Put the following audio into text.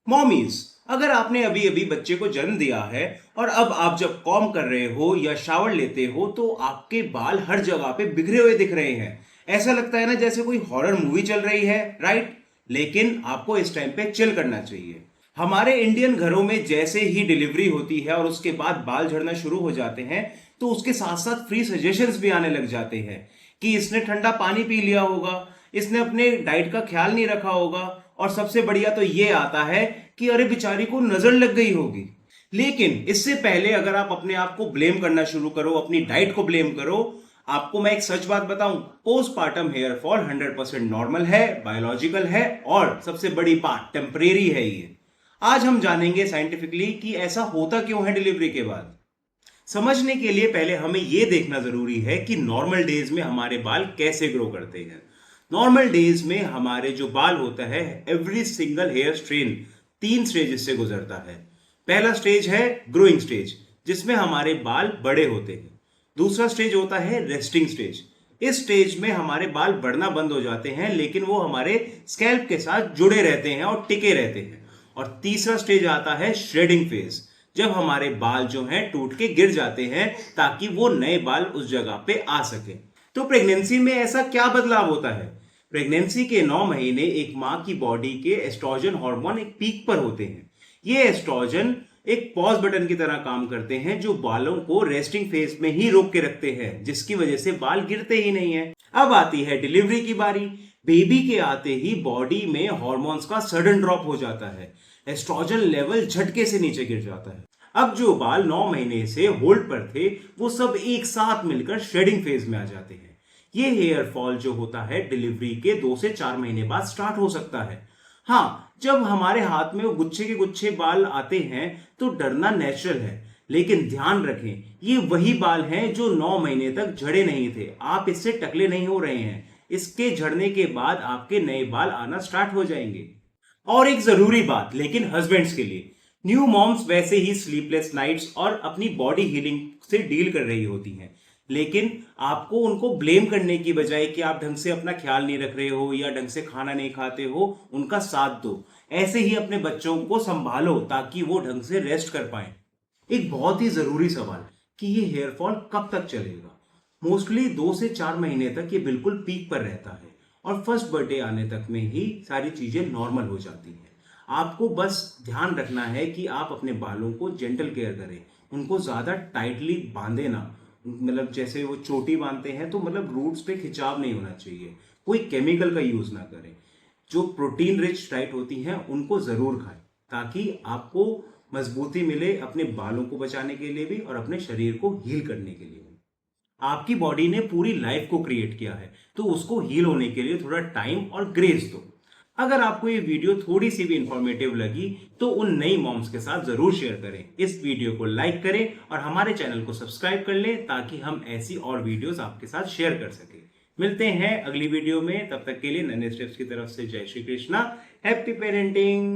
Mommies, अगर आपने अभी अभी बच्चे को जन्म दिया है और अब आप जब कॉम कर रहे हो या शावर लेते हो तो आपके बाल हर जगह पे बिखरे हुए दिख रहे हैं। ऐसा लगता है ना जैसे कोई हॉरर मूवी चल रही है, राइट? लेकिन आपको इस टाइम पे चिल करना चाहिए। हमारे इंडियन घरों में जैसे ही डिलीवरी होती है और उसके बाद बाल झड़ना शुरू हो जाते हैं तो उसके साथ साथ फ्री सजेशंस भी आने लग जाते हैं कि इसने ठंडा पानी पी लिया होगा, इसने अपने डाइट का ख्याल नहीं रखा होगा, और सबसे बढ़िया तो ये आता है कि अरे बेचारी को नजर लग गई होगी। लेकिन इससे पहले अगर आप अपने आप को ब्लेम करना शुरू करो, अपनी डाइट को ब्लेम करो, आपको मैं एक सच बात बताऊं, पोस्टपार्टम हेयर फॉल 100% नॉर्मल है, बायोलॉजिकल है, और सबसे बड़ी बात टेम्परेरी है ये। आज हम जानेंगे साइंटिफिकली कि ऐसा होता क्यों है डिलीवरी के बाद। समझने के लिए पहले हमें यह देखना जरूरी है कि नॉर्मल डेज में हमारे बाल कैसे ग्रो करते हैं। नॉर्मल डेज में हमारे जो बाल होता है, every single hair strand 3 stages से गुजरता है। पहला स्टेज है ग्रोइंग स्टेज, जिसमें हमारे बाल बड़े होते हैं। दूसरा स्टेज होता है रेस्टिंग स्टेज। इस स्टेज में हमारे बाल बढ़ना बंद हो जाते हैं, लेकिन वो हमारे स्कैल्प के साथ जुड़े रहते हैं और टिके रहते हैं। और तीसरा स्टेज आता है श्रेडिंग फेज, जब हमारे बाल जो हैं टूट के गिर जाते हैं ताकि वो नए बाल उस जगह पे आ सके। तो प्रेगनेंसी में ऐसा क्या बदलाव होता है? प्रेगनेंसी के 9 महीने एक मां की बॉडी के एस्ट्रोजन हार्मोन एक पीक पर होते हैं। ये एस्ट्रोजन एक पॉज बटन की तरह काम करते हैं जो बालों को रेस्टिंग फेज में ही रोक के रखते हैं, जिसकी वजह से बाल गिरते ही नहीं है। अब आती है डिलीवरी की बारी। बेबी के आते ही बॉडी में हॉर्मोन्स का सडन ड्रॉप हो जाता है, एस्ट्रोजन लेवल झटके से नीचे गिर जाता है। अब जो बाल 9 महीने से होल्ड पर थे वो सब एक साथ मिलकर शेडिंग फेज में आ जाते हैं। ये हेयर फॉल जो होता है डिलीवरी के 2 से 4 महीने बाद स्टार्ट हो सकता है। हाँ, जब हमारे हाथ में वो गुच्छे के गुच्छे बाल आते हैं तो डरना नेचुरल है, लेकिन ध्यान रखें ये वही बाल हैं जो 9 महीने तक झड़े नहीं थे। आप इससे टकले नहीं हो रहे हैं। इसके झड़ने के बाद आपके नए बाल आना स्टार्ट हो जाएंगे। और एक जरूरी बात, लेकिन हस्बैंड्स के लिए, न्यू मॉम्स वैसे ही स्लीपलेस नाइट्स और अपनी बॉडी हीलिंग से डील कर रही होती हैं, लेकिन आपको उनको ब्लेम करने की बजाय कि आप ढंग से अपना ख्याल नहीं रख रहे हो या ढंग से खाना नहीं खाते हो, उनका साथ दो। ऐसे ही अपने बच्चों को संभालो ताकि वो ढंग से रेस्ट कर पाए। एक बहुत ही जरूरी सवाल कि ये हेयर फॉल कब तक चलेगा? मोस्टली 2 से 4 महीने तक ये बिल्कुल पीक पर रहता है और फर्स्ट बर्थडे आने तक में ही सारी चीजें नॉर्मल हो जाती हैं। आपको बस ध्यान रखना है कि आप अपने बालों को जेंटल केयर करें, उनको ज्यादा टाइटली बांधे ना। मतलब जैसे वो चोटी बांधते हैं तो मतलब रूट्स पे खिंचाव नहीं होना चाहिए। कोई केमिकल का यूज ना करें। जो प्रोटीन रिच डाइट होती हैं उनको जरूर खाएं ताकि आपको मजबूती मिले अपने बालों को बचाने के लिए भी और अपने शरीर को हील करने के लिए भी। आपकी बॉडी ने पूरी लाइफ को क्रिएट किया है तो उसको हील होने के लिए थोड़ा टाइम और ग्रेस दो। अगर आपको ये वीडियो थोड़ी सी भी इंफॉर्मेटिव लगी तो उन नई मॉम्स के साथ जरूर शेयर करें। इस वीडियो को लाइक करें और हमारे चैनल को सब्सक्राइब कर लें ताकि हम ऐसी और वीडियोस आपके साथ शेयर कर सकें। मिलते हैं अगली वीडियो में, तब तक के लिए नन्हे स्टेप्स की तरफ से जय श्री कृष्णा। Happy parenting.